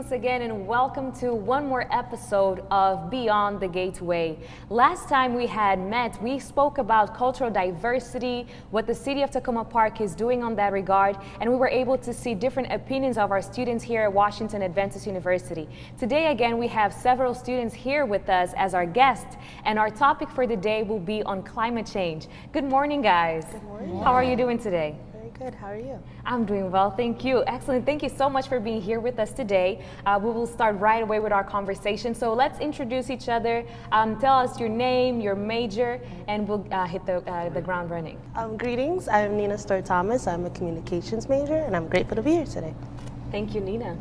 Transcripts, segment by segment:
once again and welcome to one more episode of Beyond the Gateway. Last time we had met, we spoke about cultural diversity, what the city of Takoma Park is doing on that regard, and we were able to see different opinions of our students here at Washington Adventist University. Today again, we have several students here with us as our guests, and our topic for the day will be on climate change. Good morning, guys. Good morning. How are you doing today? Good. How are you? I'm doing well, thank you. Excellent. Thank you so much for being here with us today. We will start right away with our conversation. So let's introduce each other. Tell us your name, your major, and we'll hit the ground running. Greetings. I'm Nina Storr-Thomas. I'm a communications major, and I'm grateful to be here today. Thank you, Nina.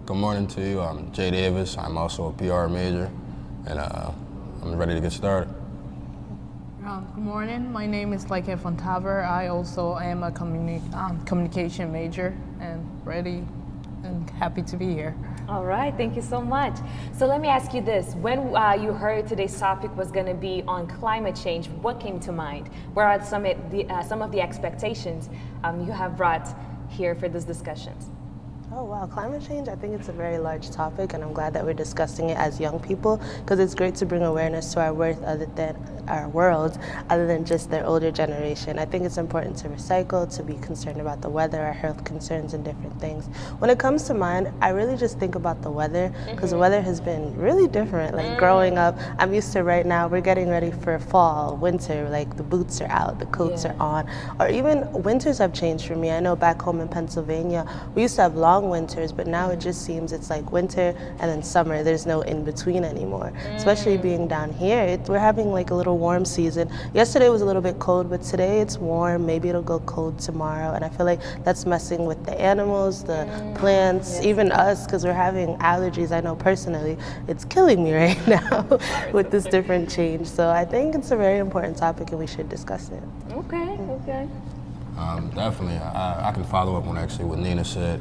Good morning to you. I'm Jay Davis. I'm also a PR major, and I'm ready to get started. Good morning. My name is Laike Fontaver. I also am a communication major and ready and happy to be here. All right, thank you so much. So let me ask you this. When you heard today's topic was going to be on climate change, what came to mind? What are some of the expectations you have brought here for these discussions? Oh wow, climate change, I think it's a very large topic, and I'm glad that we're discussing it as young people, because it's great to bring awareness to our world other than just their older generation. I think it's important to recycle, to be concerned about the weather, our health concerns, and different things. When it comes to mine, I really just think about the weather, because the weather has been really different. Like growing up, I'm used to right now, we're getting ready for fall, winter, like the boots are out, the coats are on, or even winters have changed for me. I know back home in Pennsylvania, we used to have long winters, but now it just seems it's like winter and then summer. There's no in between anymore. Especially being down here, we're having like a little warm season. Yesterday was a little bit cold, but today it's warm. Maybe it'll go cold tomorrow, and I feel like that's messing with the animals, the plants, even us, because we're having allergies. I know personally, it's killing me right now with this different change. So I think it's a very important topic, and we should discuss it. Okay. Definitely. I can follow up on actually what Nina said.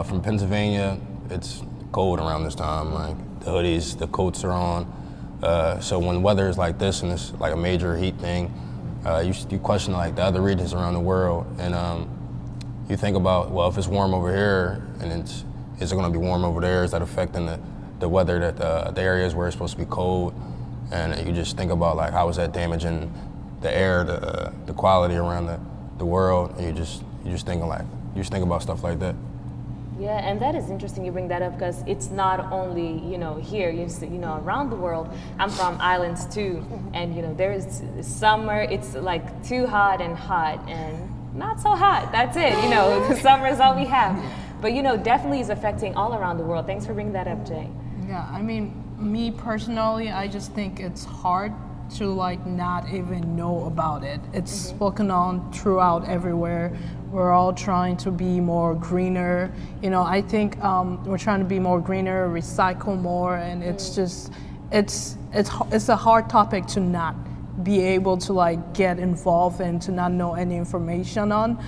From Pennsylvania, it's cold around this time. Like the hoodies, the coats are on. So when weather is like this and it's like a major heat thing, you question like the other regions around the world, and you think about, well, if it's warm over here and is it going to be warm over there? Is that affecting the weather that the areas where it's supposed to be cold? And you just think about like how is that damaging the air, the quality around the world, and you just think about stuff like that. Yeah, and that is interesting you bring that up, because it's not only, here, around the world. I'm from islands too, and there's summer, it's like too hot and not so hot. That's it, the summer is all we have. But definitely is affecting all around the world. Thanks for bringing that up, Jay. Yeah, I mean, me personally, I just think it's hard to like not even know about it. It's spoken on throughout everywhere. We're all trying to be more greener. I think we're trying to be more greener, recycle more, and it's just, it's a hard topic to not be able to like get involved and to not know any information on.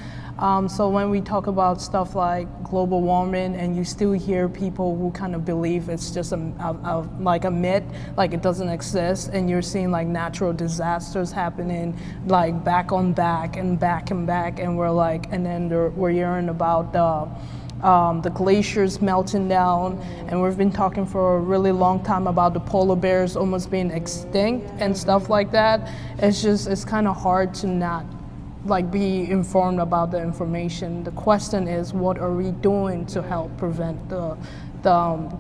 So when we talk about stuff like global warming, and you still hear people who kind of believe it's just like a myth, like it doesn't exist, and you're seeing like natural disasters happening like back on back and back and back, and we're like, and then we're hearing about the glaciers melting down, and we've been talking for a really long time about the polar bears almost being extinct and stuff like that. It's kind of hard to not like be informed about the information. The question is, what are we doing to help prevent the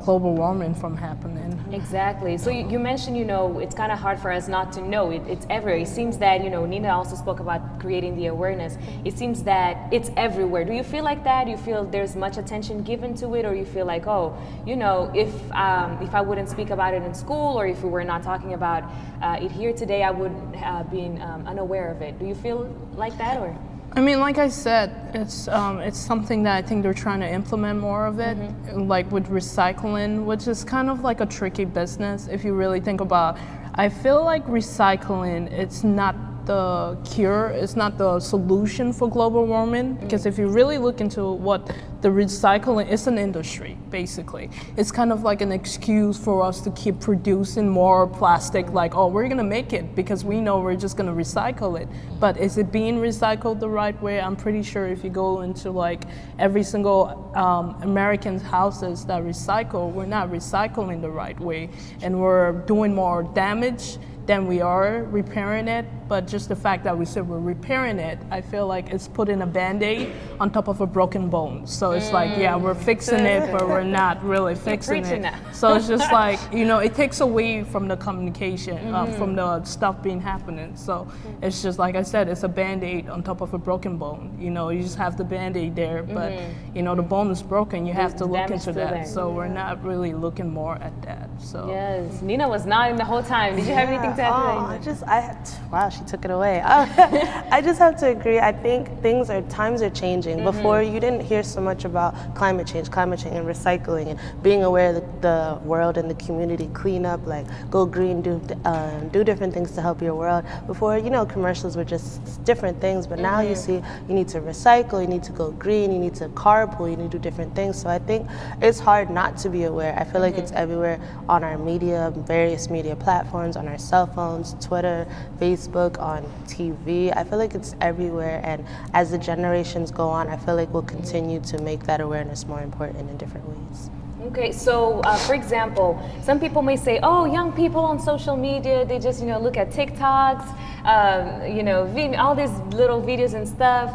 global warming from happening? Exactly. So you mentioned, it's kind of hard for us not to know. It's everywhere. It seems that, Nina also spoke about creating the awareness. It seems that it's everywhere. Do you feel like that? Do you feel there's much attention given to it? Or you feel like, if I wouldn't speak about it in school, or if we were not talking about it here today, I would have been unaware of it. Do you feel like that, or? I mean, like I said, it's something that I think they're trying to implement more of it, like with recycling, which is kind of like a tricky business if you really think about. I feel like recycling, it's not the cure, it's not the solution for global warming. Because if you really look into what the recycling, it's an industry, basically. It's kind of like an excuse for us to keep producing more plastic, like, oh, we're gonna make it because we know we're just gonna recycle it. But is it being recycled the right way? I'm pretty sure if you go into like every single American houses that recycle, we're not recycling the right way, and we're doing more damage than we are repairing it. But just the fact that we said we're repairing it, I feel like it's putting a Band-Aid on top of a broken bone. So it's like, yeah, we're fixing it, but we're not really fixing it. Now. So it's just like, it takes away from the communication, from the stuff being happening. So it's just, like I said, it's a Band-Aid on top of a broken bone. You just have the Band-Aid there, but the bone is broken, you have to look into that. There. So we're not really looking more at that. So yes, Nina was nodding the whole time. Did you have anything to add? Wow, she took it away. I just have to agree. I think times are changing. Before, you didn't hear so much about climate change and recycling and being aware of the world and the community, clean up, like go green, do different things to help your world. Before, commercials were just different things, but now you see you need to recycle, you need to go green, you need to carpool, you need to do different things. So I think it's hard not to be aware. I feel like it's everywhere on our media, various media platforms, on our cell phones, Twitter, Facebook, on TV. I feel like it's everywhere, and as the generations go on, I feel like we'll continue to make that awareness more important in different ways. Okay, so for example, some people may say, oh, young people on social media, they just, look at TikToks, all these little videos and stuff,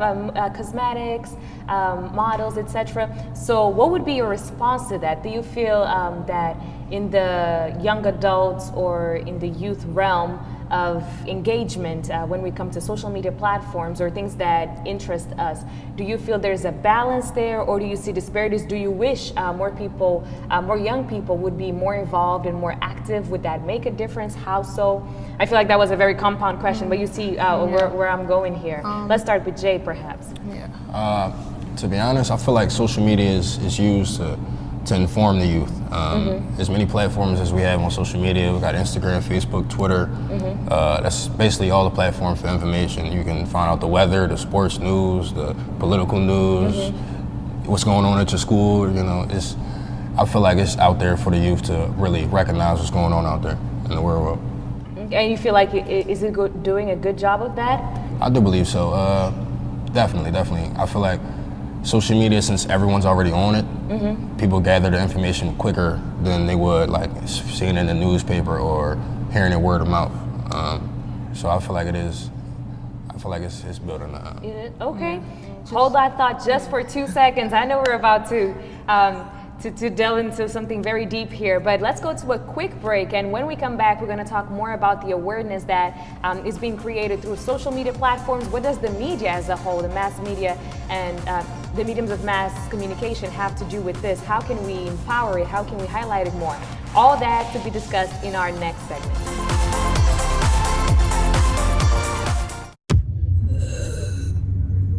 cosmetics, models, etc. So what would be your response to that? Do you feel that in the young adults or in the youth realm of engagement when we come to social media platforms or things that interest us, do you feel there's a balance there, or do you see disparities? Do you wish more young people would be more involved and more active? Would that make a difference? How so? I feel like that was a very compound question, but you see where I'm going here. Let's start with Jay, perhaps. To be honest, I feel like social media is used to inform the youth. As many platforms as we have on social media, we've got Instagram, Facebook, Twitter. That's basically all the platforms for information. You can find out the weather, the sports news, the political news, what's going on at your school. I feel like it's out there for the youth to really recognize what's going on out there in the world. And you feel like is it doing a good job of that? I do believe so. Definitely. I feel like social media, since everyone's already on it, people gather the information quicker than they would like seeing it in the newspaper or hearing it word of mouth. So I feel like it is. I feel like it's building that. Okay. Hold that thought just for 2 seconds. I know we're about to delve into something very deep here, but let's go to a quick break, and when we come back, we're going to talk more about the awareness that is being created through social media platforms. What does the media as a whole, the mass media and the mediums of mass communication have to do with this? How can we empower it? How can we highlight it more? All that to be discussed in our next segment.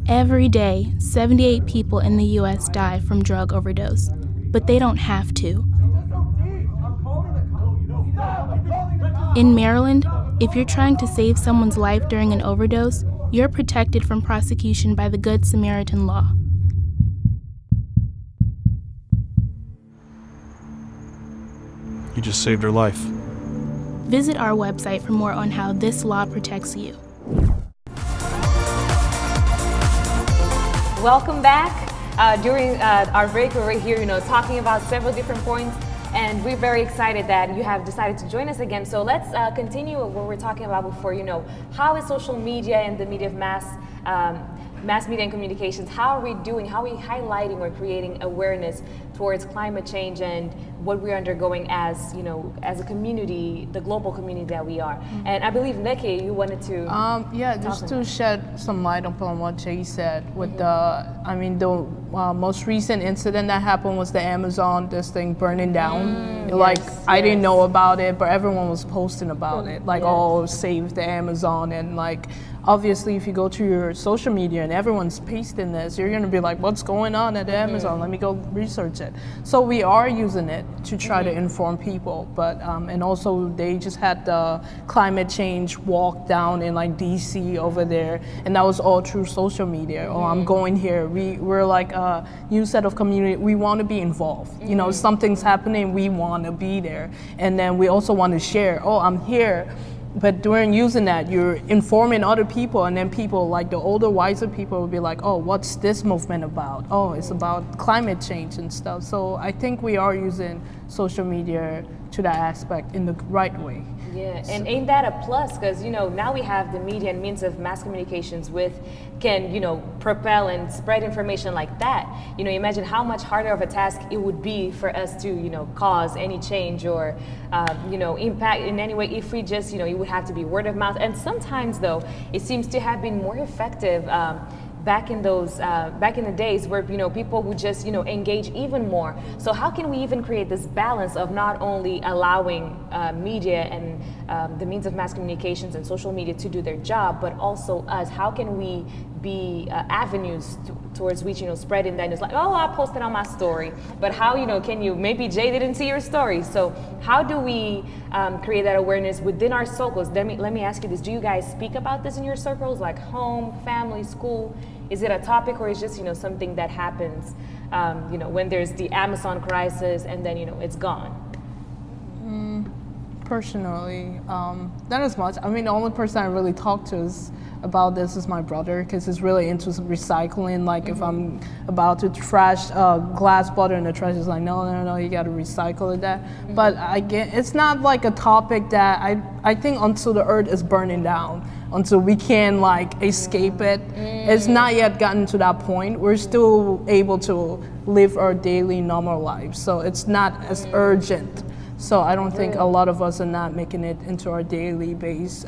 Every day, 78 people in the U.S. die from drug overdose, but they don't have to. In Maryland, if you're trying to save someone's life during an overdose, you're protected from prosecution by the Good Samaritan law. You just saved her life. Visit our website for more on how this law protects you. Welcome back. During our break, we were here, talking about several different points, and we're very excited that you have decided to join us again. So let's continue what we're talking about before. How is social media and the media of mass media and communications, how are we doing? How are we highlighting or creating awareness towards climate change and what we're undergoing as, as a community, the global community that we are? Mm-hmm. And I believe, Neki, you wanted to just to shed some light upon what Jay said with the most recent incident that happened was the Amazon, this thing burning down. I didn't know about it, but everyone was posting about it, save the Amazon, and obviously if you go to your social media and everyone's pasting this, you're gonna be like, what's going on at Amazon? Let me go research it. So we are using it to try to inform people. But and also they just had the climate change walk down in like DC over there, and that was all through social media. Oh, I'm going here. We're like a new set of community. We want to be involved. You know, something's happening. We want to be there, and then we also want to share. Oh, I'm here. But during using that, you're informing other people, and then people like the older, wiser people will be like, oh, what's this movement about? Oh, it's about climate change and stuff. So I think we are using social media to that aspect in the right way. Yeah, and ain't that a plus? Because, you know, now we have the media and means of mass communications can, you know, propel and spread information like that. You know, imagine how much harder of a task it would be for us to, you know, cause any change or, you know, impact in any way if we just, you know, it would have to be word of mouth. And sometimes, though, it seems to have been more effective back in the days where, you know, people would just, you know, engage even more. So how can we even create this balance of not only allowing media and the means of mass communications and social media to do their job, but also us? How can we be avenues towards which, you know, spreading that? It's like, oh, I posted on my story, but how, you know, can you, maybe Jay didn't see your story. So how do we create that awareness within our circles? Let me ask you this. Do you guys speak about this in your circles, like home, family, school? Is it a topic, or is it just, you know, something that happens, you know, when there's the Amazon crisis and then, you know, it's gone? Personally, not as much. I mean, the only person I really talk to about this is my brother, because he's really into recycling. Like if I'm about to trash a glass bottle in the trash, he's like, no, you got to recycle it. But again, it's not like a topic that I think until the earth is burning down, until we can like escape it. It's not yet gotten to that point. We're still able to live our daily normal lives, so it's not as urgent. So I don't think a lot of us are not making it into our daily based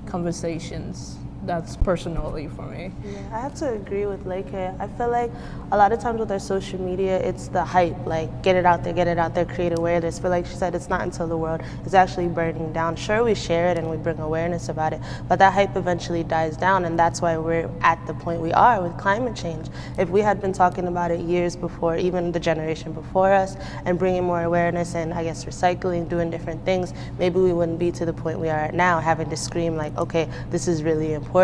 conversations. That's personally for me. Yeah, I have to agree with Leke. I feel like a lot of times with our social media, it's the hype, like get it out there, create awareness. But like she said, it's not until the world is actually burning down. Sure, we share it and we bring awareness about it, but that hype eventually dies down, and that's why we're at the point we are with climate change. If we had been talking about it years before, even the generation before us, and bringing more awareness and I guess recycling, doing different things, maybe we wouldn't be to the point we are at now, having to scream like, okay, this is really important.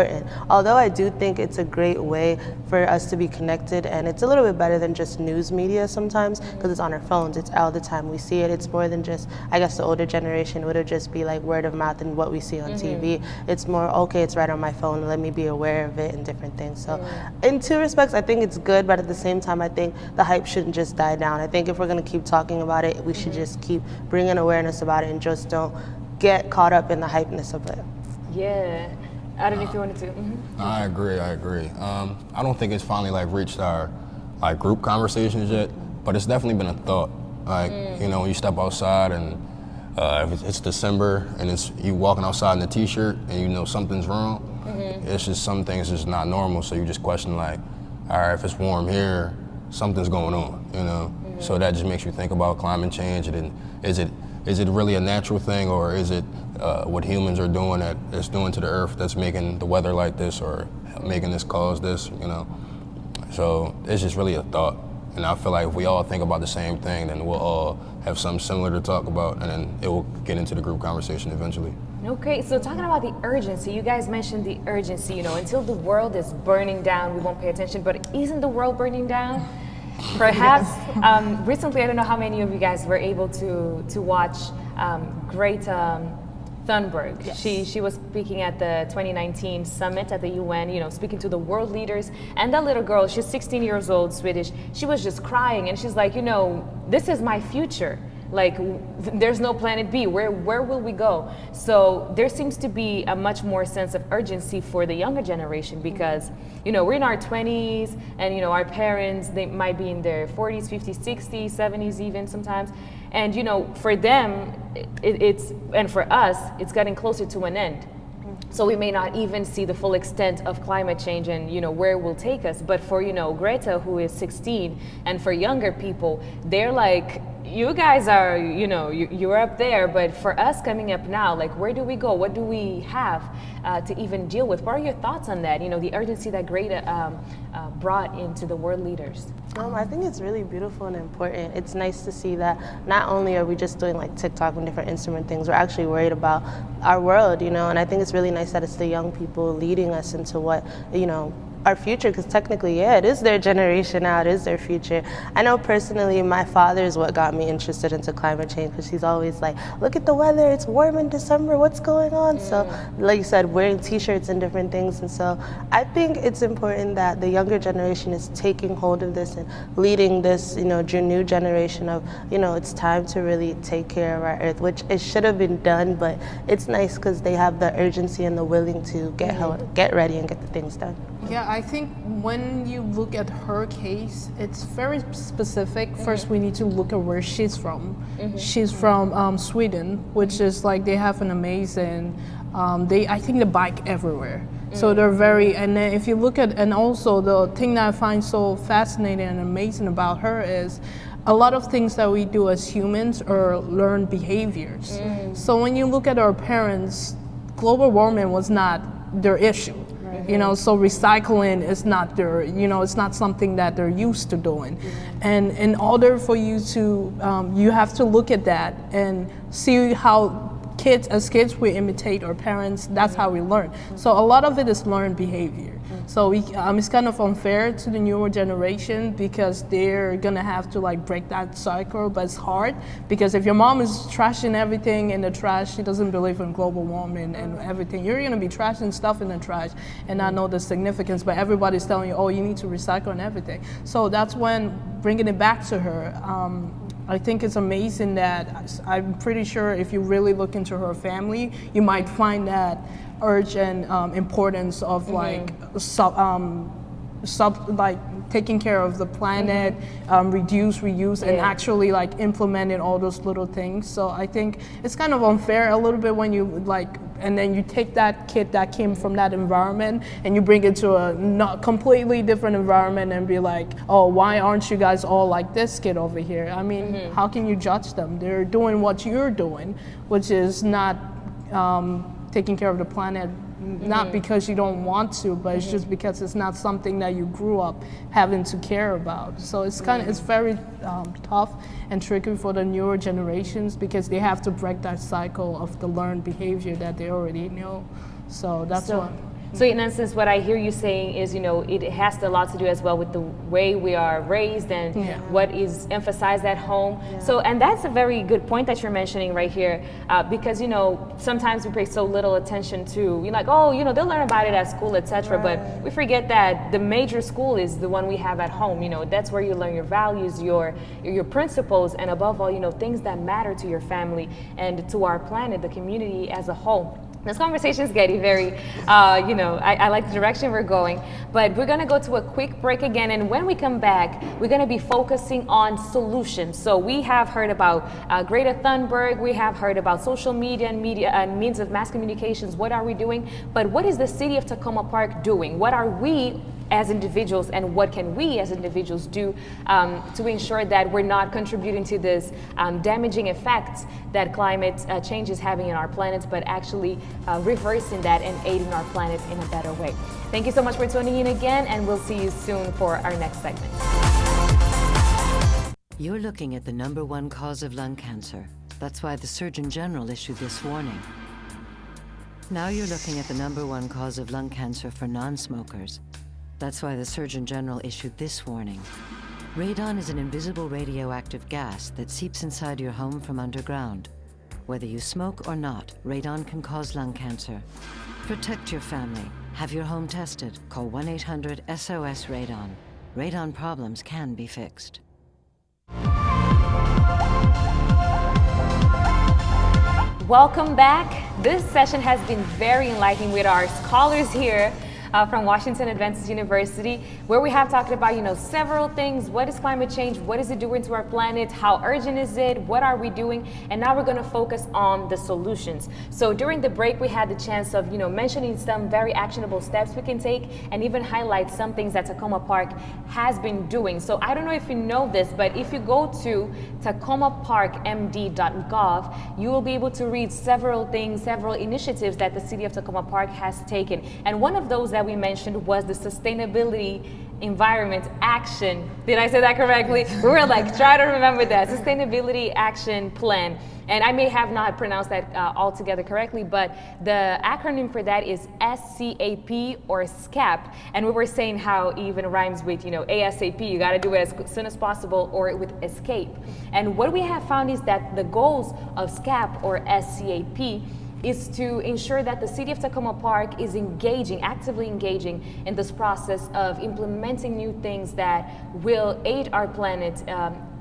Although I do think it's a great way for us to be connected, and it's a little bit better than just news media sometimes, because it's on our phones, it's all the time we see it. It's more than just, I guess the older generation would have just be like word of mouth and what we see on TV. It's more, okay, it's right on my phone, let me be aware of it and different things. So in two respects, I think it's good, but at the same time, I think the hype shouldn't just die down. I think if we're gonna keep talking about it, we should just keep bringing awareness about it and just don't get caught up in the hypeness of it. Yeah. I don't know if you wanted to. I agree. I don't think it's finally like reached our like group conversations yet, but it's definitely been a thought. Like, you know, when you step outside and if it's December and it's you walking outside in a t-shirt and you know something's wrong, it's just some things just not normal. So you just question like, all right, if it's warm here, something's going on, you know? So that just makes you think about climate change. And is it really a natural thing, or is it what humans are doing that it's doing to the earth that's making the weather like this or making this cause this, you know? So it's just really a thought. And I feel like if we all think about the same thing, then we'll all have something similar to talk about, and then it will get into the group conversation eventually. Okay, so talking about the urgency, you guys mentioned the urgency, you know, until the world is burning down, we won't pay attention, but isn't the world burning down? Perhaps recently, I don't know how many of you guys were able to watch Greta Thunberg. Yes. She was speaking at the 2019 summit at the UN, you know, speaking to the world leaders. And that little girl, she's 16 years old, Swedish, she was just crying, and she's like, you know, this is my future. Like, there's no planet B. Where will we go? So there seems to be a much more sense of urgency for the younger generation, because, you know, we're in our 20s, and, you know, our parents, they might be in their 40s, 50s, 60s, 70s even sometimes. And, you know, for them, and for us, it's getting closer to an end. So we may not even see the full extent of climate change and, you know, where it will take us. But for, you know, Greta, who is 16, and for younger people, they're like, you guys are, you're up there, but for us coming up now, like, where do we go? What do we have to even deal with? What are your thoughts on that? The urgency that Greta brought into the world leaders. I think it's really beautiful and important. It's nice to see that not only are we just doing like TikTok and different instrument things, we're actually worried about our world, and I think it's really nice that it's the young people leading us into what, our future, because technically, it is their generation now, it is their future. I know personally, my father is what got me interested into climate change, because he's always like, look at the weather, it's warm in December, what's going on? So, like you said, wearing t-shirts and different things, and so I think it's important that the younger generation is taking hold of this and leading this, new generation of, it's time to really take care of our earth, which it should have been done, but it's nice because they have the urgency and the willing to get ready and get the things done. Yeah, I think when you look at her case, it's very specific. First, we need to look at where she's from. She's from Sweden, which is like they have an amazing, I think they bike everywhere. So they're very, and then if you look at, and also the thing that I find so fascinating and amazing about her is a lot of things that we do as humans are learned behaviors. So when you look at our parents, global warming was not their issue. So recycling is not their, it's not something that they're used to doing. And in order for you to, you have to look at that and see how as kids, we imitate our parents. That's how we learn. So a lot of it is learned behavior. So it's kind of unfair to the newer generation because they're gonna have to like break that cycle, but it's hard because if your mom is trashing everything in the trash, she doesn't believe in global warming and everything, you're gonna be trashing stuff in the trash and not know the significance, but everybody's telling you, oh, you need to recycle and everything. So that's when bringing it back to her, I think it's amazing that I'm pretty sure if you really look into her family, you might find that urge and importance of like taking care of the planet, reduce, reuse, and actually like implementing all those little things. So I think it's kind of unfair a little bit when you like, and then you take that kid that came from that environment and you bring it to a not completely different environment and be like, oh, why aren't you guys all like this kid over here? I mean, how can you judge them? They're doing what you're doing, which is not taking care of the planet, not because you don't want to, but it's just because it's not something that you grew up having to care about. So it's it's very tough and tricky for the newer generations because they have to break that cycle of the learned behavior that they already know. So that's what. So in essence, what I hear you saying is, it has a lot to do as well with the way we are raised and what is emphasized at home. So, and that's a very good point that you're mentioning right here, because, sometimes we pay so little attention to, you're like, oh, they'll learn about it at school, etc. But we forget that the major school is the one we have at home. That's where you learn your values, your principles, and above all, things that matter to your family and to our planet, the community as a whole. This conversation is getting very, I like the direction we're going, but we're gonna go to a quick break again, and when we come back, we're gonna be focusing on solutions. So we have heard about Greta Thunberg, we have heard about social media and means of mass communications. What are we doing? But what is the city of Takoma Park doing? What are we as individuals, and what can we as individuals do to ensure that we're not contributing to this damaging effects that climate change is having in our planet, but actually reversing that and aiding our planet in a better way. Thank you so much for tuning in again, and we'll see you soon for our next segment. You're looking at the #1 cause of lung cancer. That's why the Surgeon General issued this warning. Now you're looking at the #1 cause of lung cancer for non-smokers. That's why the Surgeon General issued this warning. Radon is an invisible radioactive gas that seeps inside your home from underground. Whether you smoke or not, radon can cause lung cancer. Protect your family. Have your home tested. Call 1-800-SOS-RADON. Radon problems can be fixed. Welcome back. This session has been very enlightening with our scholars here. from Washington Adventist University, where we have talked about, several things. What is climate change? What is it doing to our planet? How urgent is it? What are we doing? And now we're going to focus on the solutions. So during the break, we had the chance of, mentioning some very actionable steps we can take and even highlight some things that Takoma Park has been doing. So I don't know if you know this, but if you go to tacomaparkmd.gov, you will be able to read several things, several initiatives that the city of Takoma Park has taken. And one of those that we mentioned was the sustainability environment action. Did I say that correctly? We were like, try to remember that. Sustainability Action Plan. And I may have not pronounced that altogether correctly, but the acronym for that is SCAP or SCAP. And we were saying how it even rhymes with, ASAP. You got to do it as soon as possible, or with escape. And what we have found is that the goals of SCAP or SCAP is to ensure that the city of Takoma Park is actively engaging in this process of implementing new things that will aid our planet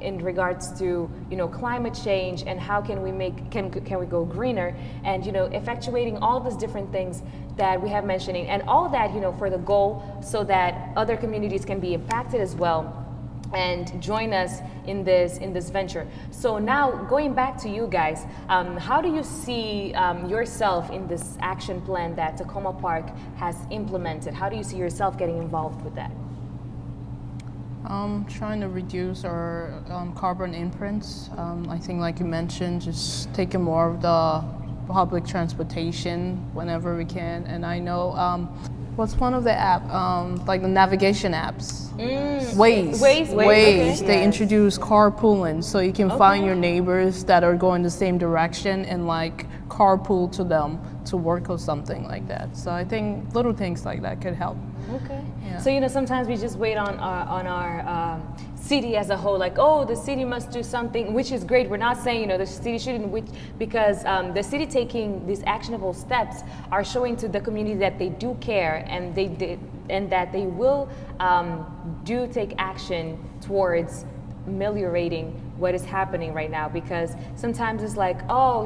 in regards to, climate change and how can we go greener, and, effectuating all these different things that we have mentioning, and all that, for the goal so that other communities can be impacted as well and join us in this venture. So now going back to you guys, how do you see yourself in this action plan that Takoma Park has implemented? How do you see yourself getting involved with that? Trying to reduce our carbon imprints. I think, like you mentioned, just taking more of the public transportation whenever we can. And I know, what's one of the like the navigation apps? Waze. Okay. They introduce carpooling, so you can find your neighbors that are going the same direction and like carpool to them to work or something like that. So I think little things like that could help. Okay. Yeah. So sometimes we just wait on our city as a whole, like, oh, the city must do something, which is great. We're not saying the city shouldn't, because the city taking these actionable steps are showing to the community that they do care, and that they will do take action towards ameliorating what is happening right now. Because sometimes it's like, oh,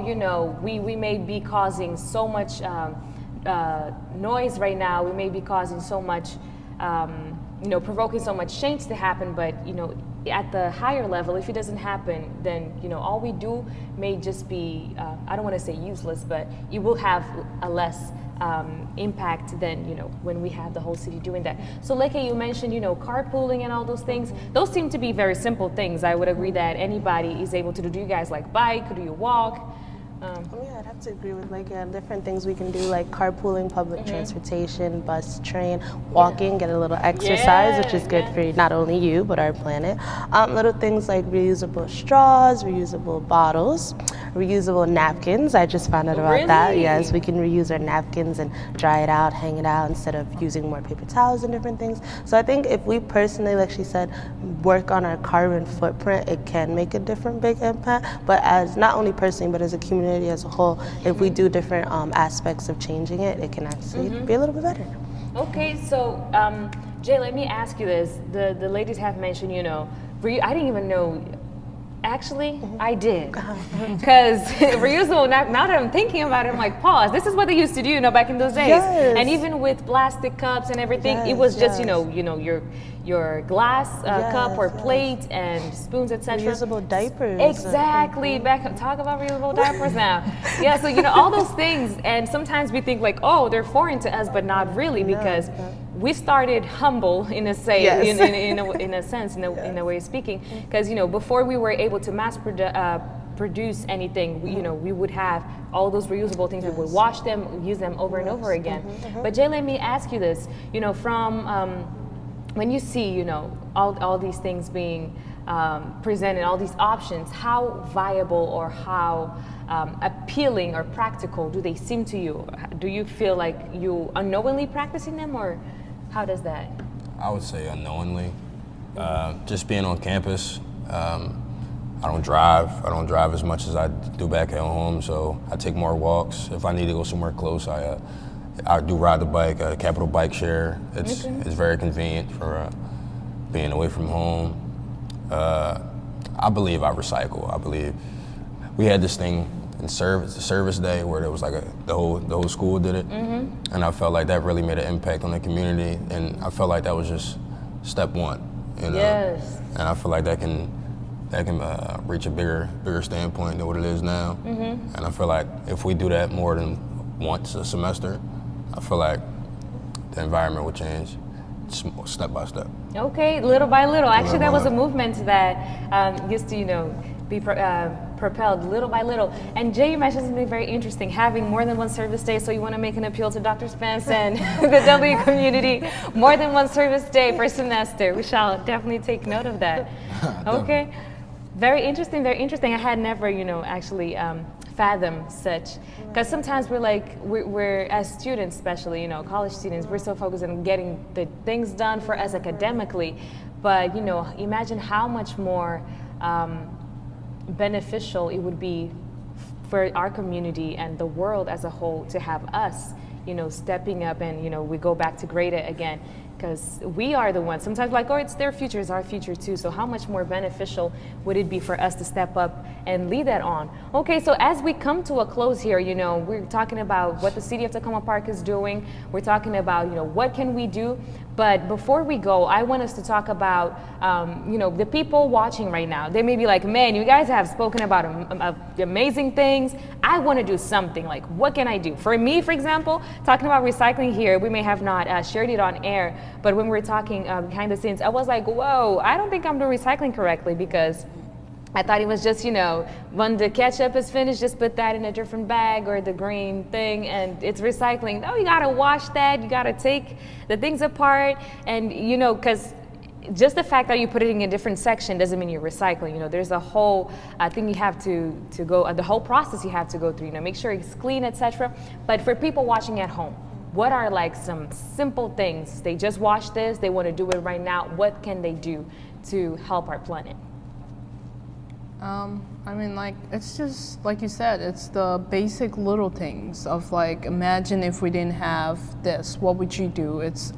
we may be causing so much noise right now. We may be causing so much, provoking so much change to happen. But at the higher level, if it doesn't happen, then all we do may just be, I don't want to say useless, but it will have a less impact than when we have the whole city doing that. So Leke, you mentioned carpooling and all those things. Those seem to be very simple things. I would agree that anybody is able to do. Do you guys like bike? Do you walk? Yeah, I'd have to agree with different things we can do, like carpooling, public transportation, bus, train, walking, get a little exercise, which is good for not only you but our planet. Little things like reusable straws, reusable bottles, reusable napkins. I just found out about that. Yes, we can reuse our napkins and dry it out, hang it out, instead of using more paper towels and different things. So I think if we personally, like she said, work on our carbon footprint, it can make a different big impact. But as not only personally, but as a community as a whole, if we do different aspects of changing it, it can actually be a little bit better. Okay, so Jay, let me ask you this. The ladies have mentioned, I didn't even know. Actually, I did. Because reusable, now that I'm thinking about it, I'm like, pause. This is what they used to do, back in those days. Yes. And even with plastic cups and everything, it was just, your glass cup or plate and spoons, etc. Reusable diapers. Exactly. Talk about reusable diapers now. Yeah, so all those things, and sometimes we think like, oh, they're foreign to us, but not really, because we started humble in a say, in a sense, in a way of speaking, because before we were able to mass produce anything, we would have all those reusable things. We would wash them, use them over and over again. But Jay, let me ask you this. From when you see all these things being presented, all these options, how viable or how appealing or practical do they seem to you? Do you feel like you unknowingly practicing them, or how does that? I would say unknowingly. Just being on campus, I don't drive. I don't drive as much as I do back at home, so I take more walks. If I need to go somewhere close, I do ride the bike, Capital Bike Share. It's very convenient for being away from home. I believe I recycle. I believe we had this thing and service day where there was like the whole school did it, and I felt like that really made an impact on the community, and I felt like that was just step one, you know. Yes. And I feel like that can reach a bigger standpoint than what it is now, and I feel like if we do that more than once a semester, I feel like the environment would change step by step. Okay, little by little. Actually, that by was a little. movement that used to, you know, be propelled little by little. And Jay, you mentioned something very interesting, having more than one service day. So you want to make an appeal to Dr. Spence and the W community, more than one service day per semester. We shall definitely take note of that. Okay, very interesting, very interesting. I had never, you know, actually fathom such, because sometimes we're as students, especially, you know, college students, we're so focused on getting the things done for us academically, but, you know, imagine how much more beneficial it would be for our community and the world as a whole to have us, you know, stepping up, and, you know, we go back to grade it again, because we are the ones sometimes like, oh, it's their future, it's our future too. So how much more beneficial would it be for us to step up and lead that on? Okay, so as we come to a close here, you know, we're talking about what the city of Takoma Park is doing. We're talking about, you know, what can we do? But before we go, I want us to talk about, you know, the people watching right now. They may be like, man, you guys have spoken about amazing things. I want to do something. Like, what can I do? For me, for example, talking about recycling here, we may have not shared it on air, but when we were talking behind the scenes, I was like, whoa, I don't think I'm doing recycling correctly, because I thought it was just, you know, when the ketchup is finished, just put that in a different bag, or the green thing, and it's recycling. No, you gotta wash that, you gotta take the things apart, and, you know, because just the fact that you put it in a different section doesn't mean you're recycling. You know, there's a whole thing you have to go, the whole process you have to go through, you know, make sure it's clean, etc. But for people watching at home, what are like some simple things? They just watched this, they want to do it right now. What can they do to help our planet? I mean, like, it's just, like you said, it's the basic little things of, like, imagine if we didn't have this, what would you do? It's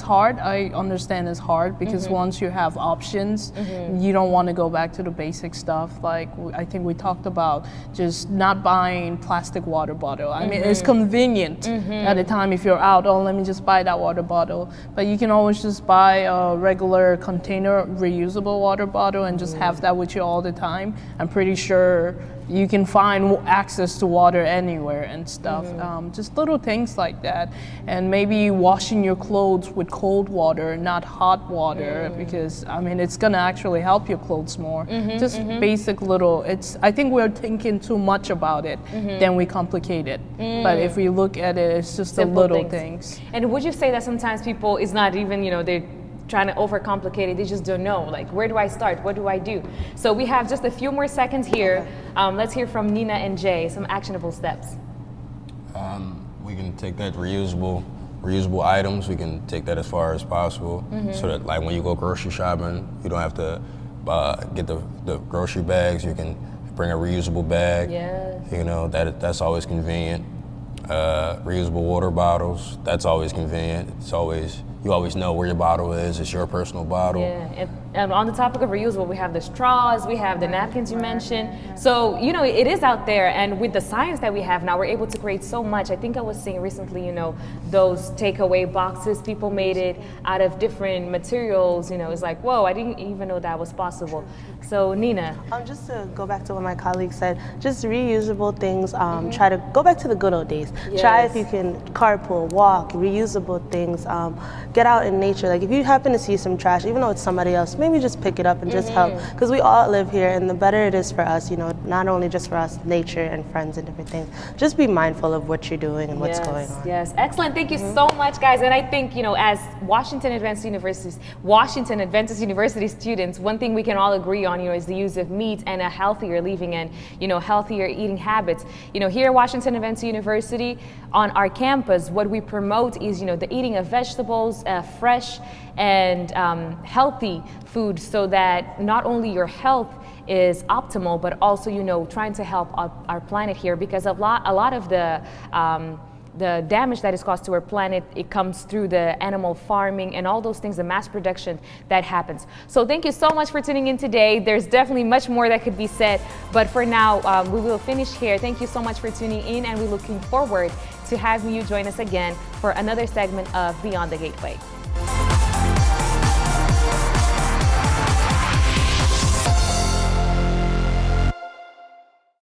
hard. I understand it's hard, because once you have options, you don't want to go back to the basic stuff. Like, I think we talked about just not buying plastic water bottle. I mean, it's convenient at the time if you're out, oh, let me just buy that water bottle. But you can always just buy a regular container, reusable water bottle, and just have that with you all the time. I'm pretty sure you can find access to water anywhere and stuff. Just little things like that. And maybe washing your clothes with cold water, not hot water, because, I mean, it's gonna actually help your clothes more. Just basic little, I think we're thinking too much about it, then we complicate it. But if we look at it, it's just the little things. And would you say that sometimes people, it's not even, you know, they're trying to overcomplicate it, they just don't know, like, where do I start, what do I do? So we have just a few more seconds here. Let's hear from Nina and Jay, some actionable steps. We can take that reusable items, we can take that as far as possible, so that, like, when you go grocery shopping, you don't have to get the grocery bags, you can bring a reusable bag. Yes. You know, that's always convenient. Reusable water bottles, that's always convenient. You always know where your bottle is. It's your personal bottle. Yeah, and on the topic of reusable, we have the straws, we have the napkins you mentioned. So, you know, it is out there, and with the science that we have now, we're able to create so much. I think I was seeing recently, you know, those takeaway boxes, people made it out of different materials, you know, it's like, whoa, I didn't even know that was possible. So, Nina. Just to go back to what my colleague said, just reusable things, try to go back to the good old days. Yes. Try if you can carpool, walk, reusable things, get out in nature. Like, if you happen to see some trash, even though it's somebody else, maybe just pick it up and just help, because we all live here, and the better it is for us, you know, not only just for us, nature and friends and different things. Just be mindful of what you're doing and what's going on. Yes, excellent. Thank you so much, guys. And I think, you know, as Washington Adventist University students, one thing we can all agree on, you know, is the use of meat and a healthier living and, you know, healthier eating habits. You know, here at Washington Adventist University, on our campus, what we promote is, you know, the eating of vegetables, fresh and healthy food, so that not only your health is optimal, but also, you know, trying to help our planet here, because a lot of the the damage that is caused to our planet, it comes through the animal farming and all those things, the mass production that happens. So thank you so much for tuning in today. There's definitely much more that could be said, but for now, we will finish here. Thank you so much for tuning in, and we're looking forward to having you join us again for another segment of Beyond the Gateway.